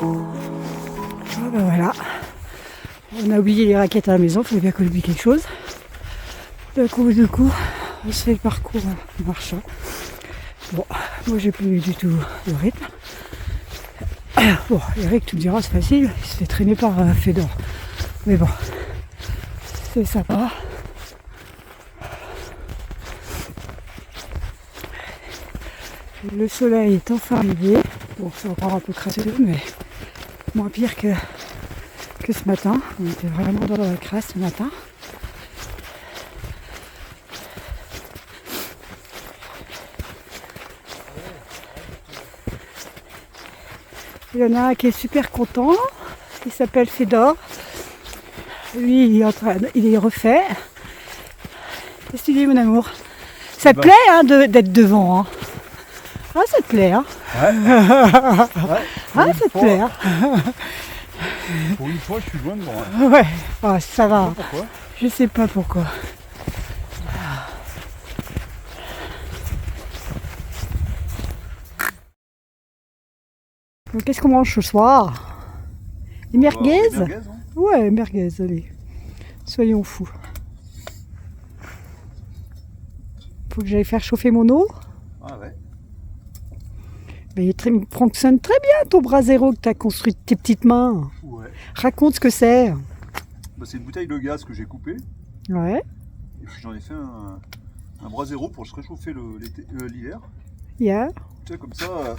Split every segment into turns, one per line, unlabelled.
Ah ben voilà. On a oublié les raquettes à la maison, il fallait bien qu'on oublie quelque chose. Du coup, on se fait le parcours en marchant. Bon, moi j'ai plus du tout le rythme. Bon, Eric, tu me diras, c'est facile, il se fait traîner par Fedor. Mais bon, c'est sympa. Le soleil est enfin arrivé. Bon, c'est encore un peu crasseux, mais moins pire que ce matin. On était vraiment dans la crasse ce matin. Il y en a un qui est super content. Il s'appelle Fedor. Lui, il est refait. Qu'est-ce que tu dis, mon amour? Ça te plaît hein, d'être devant hein? Ah, ça te plaît hein?
Ouais.
Ah, ça te plaît hein?
Pour une fois, je suis loin de moi.
Ouais, ah, ça va.
Pourquoi?
Je sais pas pourquoi. Donc, qu'est-ce qu'on mange ce soir? Des merguez?
Merguez, hein.
Ouais, merguez, allez. Soyons fous. Faut que j'aille faire chauffer mon eau.
Ah ouais.
Mais il fonctionne très bien ton brasero que tu as construit de tes petites mains.
Ouais.
Raconte ce que c'est.
Bah, c'est une bouteille de gaz que j'ai coupée.
Ouais.
Et puis j'en ai fait un brasero pour se réchauffer l'hiver.
Yeah.
Tu sais, comme ça,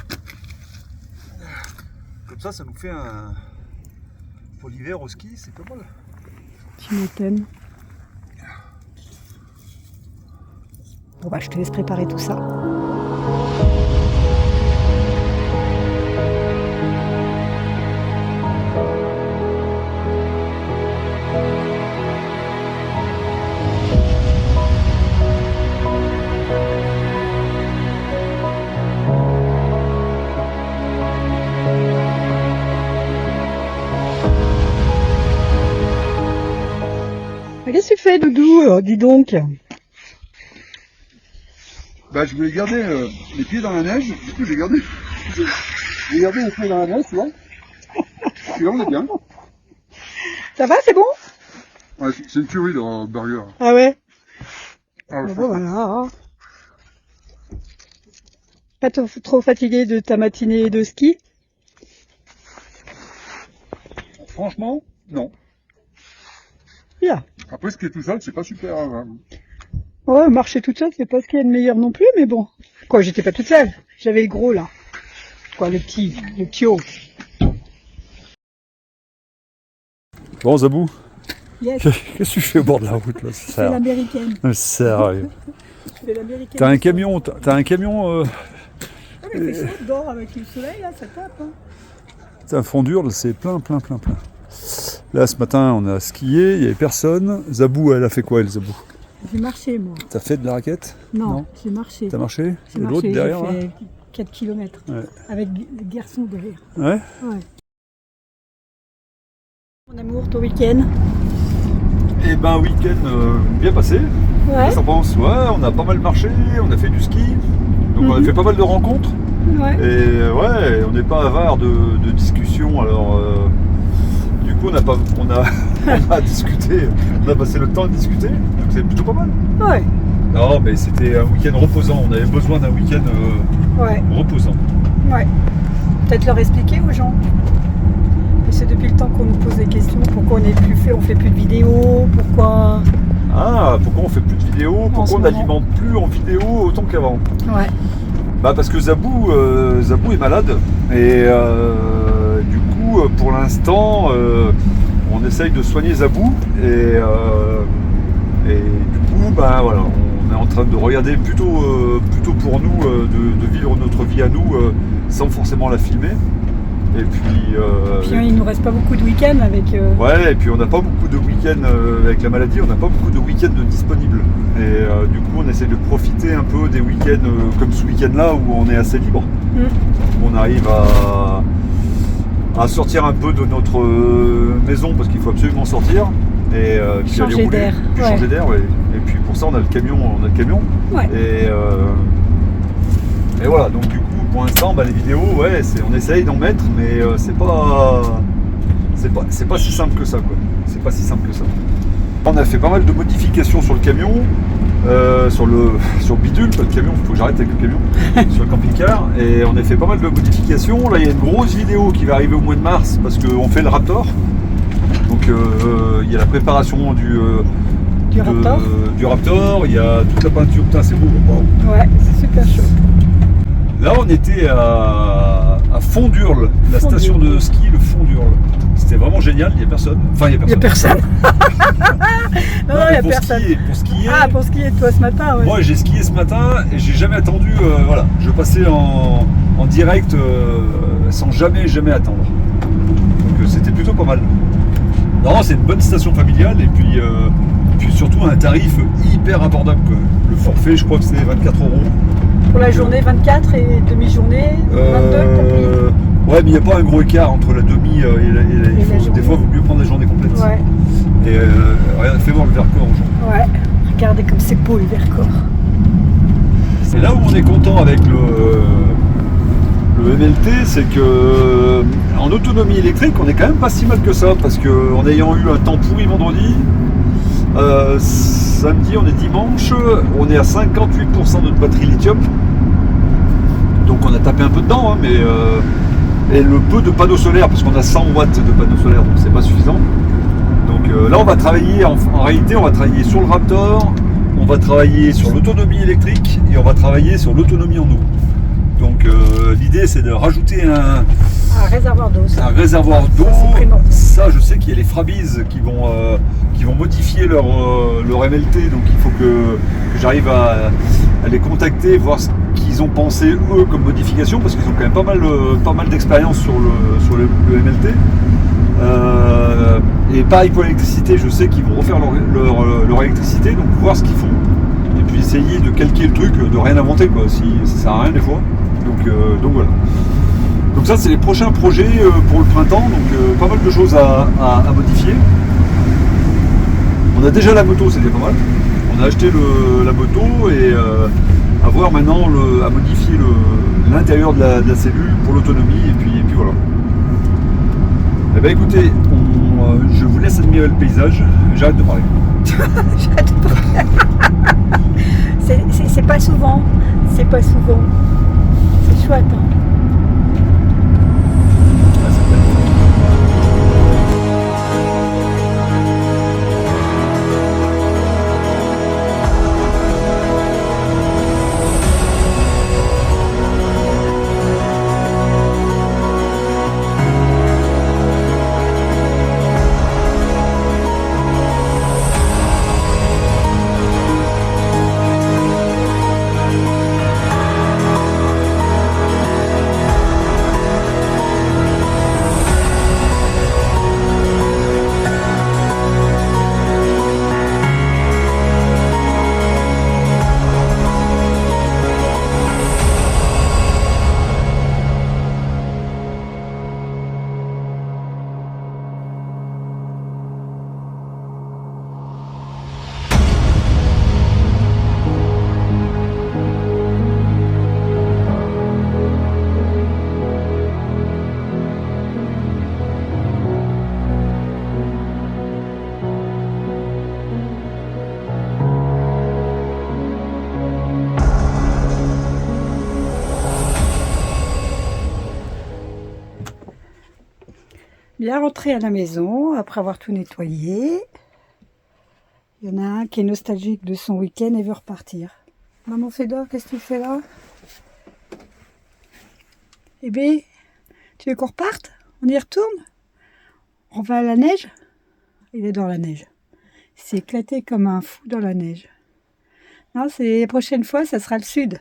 ça nous fait un... Pour l'hiver au ski, c'est pas mal.
Tu m'étonnes. Bon bah je te laisse préparer tout ça. Qu'est-ce que tu fais, Doudou? Dis donc.
Bah, je voulais garder les pieds dans la neige, du coup j'ai gardé les pieds dans la neige, tu vois. Et là on est bien.
Ça va, c'est bon?
Ouais, c'est une tuerie le burger.
Ah ouais.
Ah, ouais,
Bon voilà. Hein. Pas trop fatigué de ta matinée de ski?
franchement, non.
Bien.
Après, ce qui est tout seul, c'est pas super.
Ouais, marcher toute seule, c'est pas ce qu'il y a de meilleur non plus, mais bon. Quoi, j'étais pas toute seule. J'avais le gros là. Quoi, le petit haut.
Bon, Zabou,
Yes,
qu'est-ce que tu fais au bord de la route là?
c'est l'américaine.
Sérieux.
C'est l'américaine.
T'as un camion,
Ah, mais c'est chaud dehors avec le soleil, là, ça tape. Hein.
t'as un fond dur, c'est plein. Là, ce matin, on a skié, il n'y avait personne. Zabou, elle a fait quoi, elle, Zabou?
J'ai marché, moi.
T'as fait de la raquette?
Non, j'ai marché.
T'as marché?
J'ai
Et
marché,
l'autre derrière,
j'ai
là?
fait 4 km.
Ouais.
Avec le garçon derrière.
Ouais?
Ouais. Mon amour, ton week-end?
Eh ben, week-end bien passé.
Ouais.
Ça pense, ouais, on a pas mal marché, on a fait du ski. Donc on a fait pas mal de rencontres.
Ouais.
Et ouais, on n'est pas avare de discussions, alors du coup on a discuté, on a passé le temps à discuter, donc c'est plutôt pas mal.
Ouais.
Non mais c'était un week-end reposant, on avait besoin d'un week-end
Ouais.
reposant.
Ouais. Peut-être leur expliquer aux gens. Que c'est depuis le temps qu'on nous pose des questions, pourquoi on fait plus de vidéos, pourquoi.
Ah, pourquoi on fait plus de vidéos, pourquoi on n'alimente plus en vidéo autant qu'avant?
Ouais.
Bah parce que Zabou est malade et du coup pour l'instant on essaye de soigner Zabou et du coup bah voilà, on est en train de regarder plutôt pour nous de vivre notre vie à nous sans forcément la filmer. Et puis
il nous reste pas beaucoup de week-ends avec.
Ouais, et puis on n'a pas beaucoup de week-ends avec la maladie, on n'a pas beaucoup de week-ends disponibles. Et du coup, on essaie de profiter un peu des week-ends comme ce week-end-là où on est assez libre. On arrive à sortir un peu de notre maison parce qu'il faut absolument sortir. Et puis
changer
aller rouler,
d'air.
puis
Ouais.
changer d'air, ouais. Et puis pour ça, on a le camion.
Ouais.
Et voilà, donc du coup, pour l'instant, les vidéos, ouais, on essaye d'en mettre, mais c'est pas si simple que ça, quoi. C'est pas si simple que ça. On a fait pas mal de modifications sur le camion, sur le bidule, pas le camion, il faut que j'arrête avec le camion, sur le camping-car, et on a fait pas mal de modifications. Là, il y a une grosse vidéo qui va arriver au mois de mars parce qu'on fait le Raptor. Donc, il y a la préparation du Raptor, il y a toute la peinture. Putain, c'est beau. Wow.
Ouais, c'est super chaud.
Là, on était à Fondurle, la station de ski, le Fondurle. C'était vraiment génial, il n'y a personne. Enfin, il n'y a personne.
Non, il n'y a personne.
Pour skier.
Ah, pour skier, toi ce matin, ouais.
Moi, j'ai skié ce matin et j'ai jamais attendu. Voilà, je passais en direct sans jamais attendre. Donc, c'était plutôt pas mal. Non, c'est une bonne station familiale et puis surtout un tarif hyper abordable, quoi. Le forfait, je crois que c'est 24 €.
Pour la journée 24 et demi-journée 22, t'as payé.
Ouais, mais il n'y a pas un gros écart entre la demi et la des fois, il vaut mieux prendre la journée complète.
Ouais.
Et regarde, fais voir le Vercors aux gens.
Ouais, regardez comme c'est beau le Vercors.
Et là où on est content avec le MLT, c'est que en autonomie électrique, on est quand même pas si mal que ça, parce que en ayant eu un temps pourri vendredi, samedi, on est dimanche, on est à 58% de notre batterie lithium. Donc on a tapé un peu dedans, hein, mais et le peu de panneaux solaires, parce qu'on a 100 watts de panneaux solaires, donc c'est pas suffisant. Donc là on va travailler, en réalité on va travailler sur le Raptor, on va travailler sur l'autonomie électrique et on va travailler sur l'autonomie en eau. Donc l'idée c'est de rajouter un
réservoir d'eau.
Un réservoir d'eau. Ça, je sais qu'il y a les Frabiz qui vont modifier leur MLT, donc il faut que j'arrive à les contacter, voir ce qu'ils ont pensé eux comme modification, parce qu'ils ont quand même pas mal d'expérience sur le MLT. Et pareil pour l'électricité, je sais qu'ils vont refaire leur électricité, donc voir ce qu'ils font. Et puis essayer de calquer le truc, de rien inventer, quoi, si ça sert à rien des fois. Donc voilà. Donc ça c'est les prochains projets pour le printemps, donc pas mal de choses à modifier. On a déjà la moto, c'était pas mal. On a acheté la moto et à voir maintenant à modifier l'intérieur de la cellule pour l'autonomie et puis voilà. Eh bien écoutez, je vous laisse admirer le paysage, j'arrête de parler.
J'arrête de parler. C'est pas souvent, c'est chouette, hein. Bien rentré à la maison après avoir tout nettoyé. Il y en a un qui est nostalgique de son week-end et veut repartir. Maman Fédor, qu'est-ce que tu fais là? Eh bien, tu veux qu'on reparte? On y retourne? On va à la neige? Il est dans la neige. Il s'est éclaté comme un fou dans la neige. Non, c'est la prochaine fois, ça sera le sud.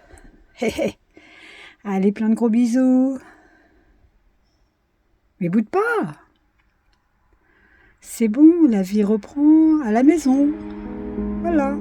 Hé hé. Allez, plein de gros bisous. Mais boude pas. C'est bon, la vie reprend à la maison. Voilà.